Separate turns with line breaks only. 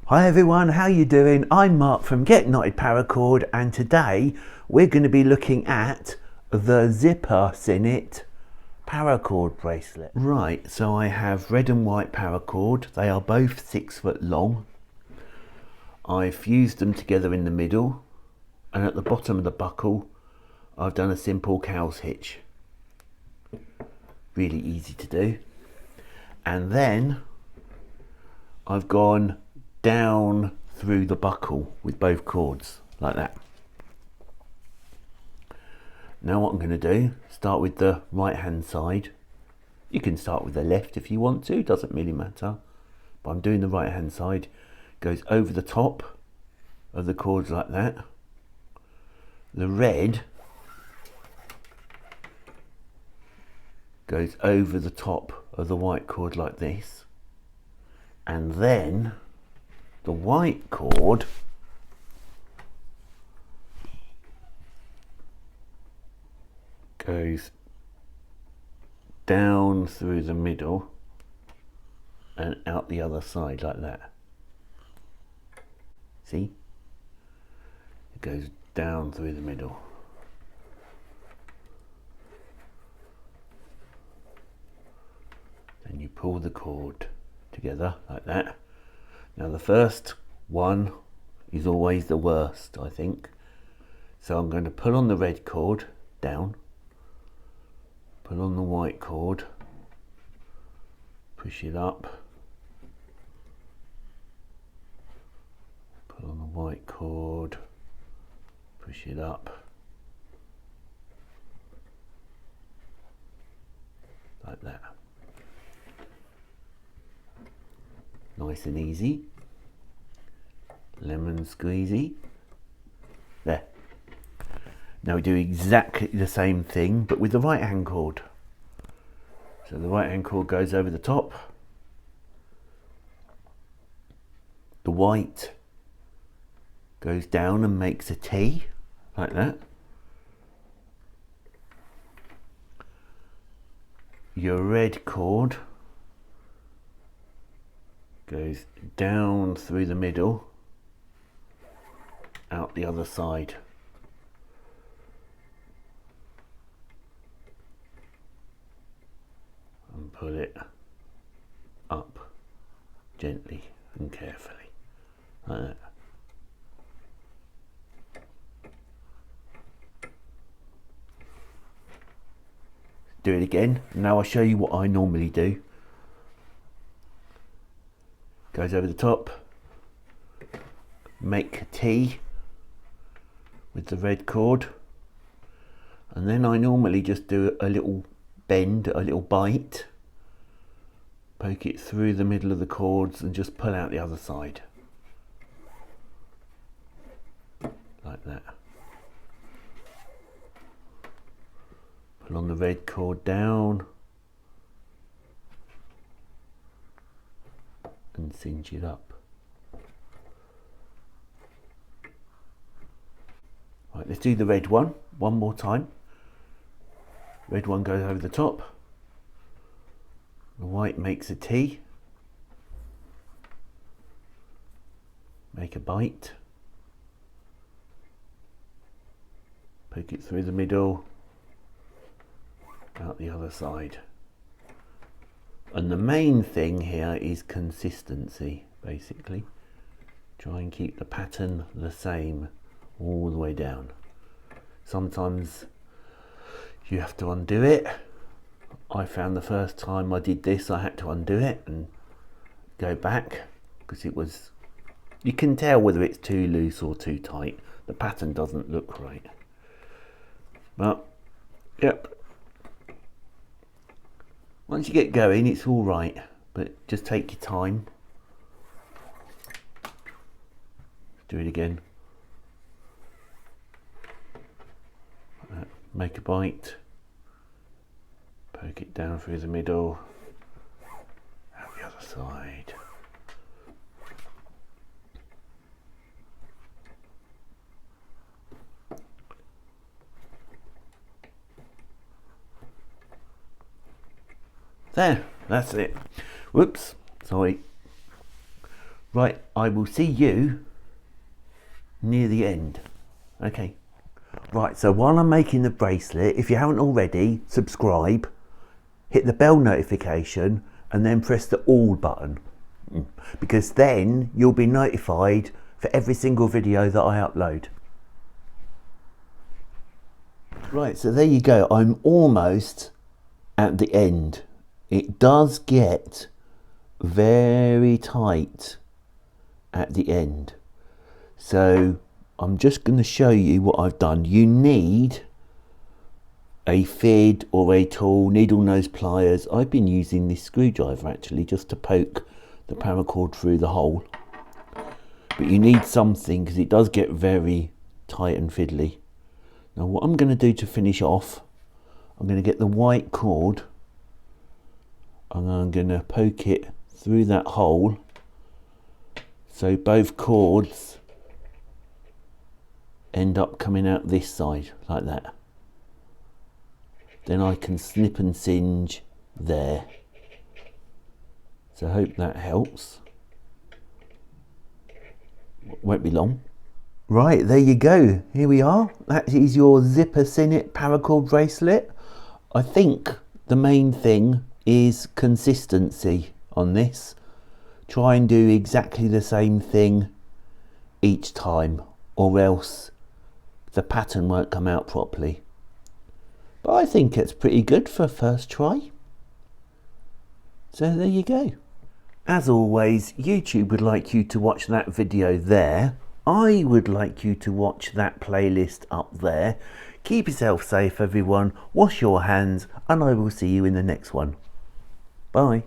Hi everyone, how you doing? I'm Mark from Get Knotted Paracord, and today we're going to be looking at the Zipper Sinnet Paracord Bracelet. Right, so I have red and white paracord. They are both 6 foot long. I've fused them together in the middle, and at the bottom of the buckle I've done a simple cow's hitch. Really easy to do. And then I've gone down through the buckle with both cords like that. Now what I'm going to do, start with the right hand side. You can start with the left if you want to, doesn't really matter, but I'm doing the right hand side. Goes over the top of the cords like that. The red goes over the top of the white cord like this, and then the white cord goes down through the middle and out the other side like that. See? It goes down through the middle. Then you pull the cord together like that. Now the first one is always the worst, I think. So I'm going to pull on the red cord down, pull on the white cord, push it up, pull on the white cord, push it up, like that. Nice and easy. Lemon squeezy. There. Now we do exactly the same thing, but with the right hand cord. So the right hand cord goes over the top. The white goes down and makes a T, like that. Your red cord goes down through the middle, out the other side. And pull it up gently and carefully, like that. Do it again. Now I'll show you what I normally do. Goes over the top, make a T with the red cord, and then I normally just do a little bend, a little bite, poke it through the middle of the cords and just pull out the other side, like that. Pull on the red cord down and cinch it up. Right, let's do the red one more time. Red one goes over the top. The white makes a T. Make a bite. Poke it through the middle, out the other side. And the main thing here is consistency, basically. Try and keep the pattern the same all the way down. Sometimes you have to undo it. I found the first time I did this I had to undo it and go back, because it was, you can tell whether it's too loose or too tight. The pattern doesn't look right. But yep, once you get going it's all right, but just take your time. Do it again. Make a bite, poke it down through the middle, out the other side. There, that's it. Whoops, sorry. Right, I will see you near the end. Okay. Right, so while I'm making the bracelet, if you haven't already, subscribe, hit the bell notification, and then press the all button, because then you'll be notified for every single video that I upload. Right, so there you go. I'm almost at the end. It does get very tight at the end. So I'm just going to show you what I've done. You need a fid or a tool, needle nose pliers. I've been using this screwdriver actually just to poke the paracord through the hole. But you need something because it does get very tight and fiddly. Now what I'm going to do to finish off, I'm going to get the white cord and I'm going to poke it through that hole so both cords end up coming out this side like that. Then I can snip and singe there. So I hope that helps. Won't be long. Right, there you go. Here we are. That is your Zipper Sinnet Paracord Bracelet. I think the main thing is consistency on this. Try and do exactly the same thing each time, or else the pattern won't come out properly. But I think it's pretty good for first try. So there you go. As always, YouTube would like you to watch that video there. I would like you to watch that playlist up there. Keep yourself safe everyone, wash your hands, and I will see you in the next one. Bye.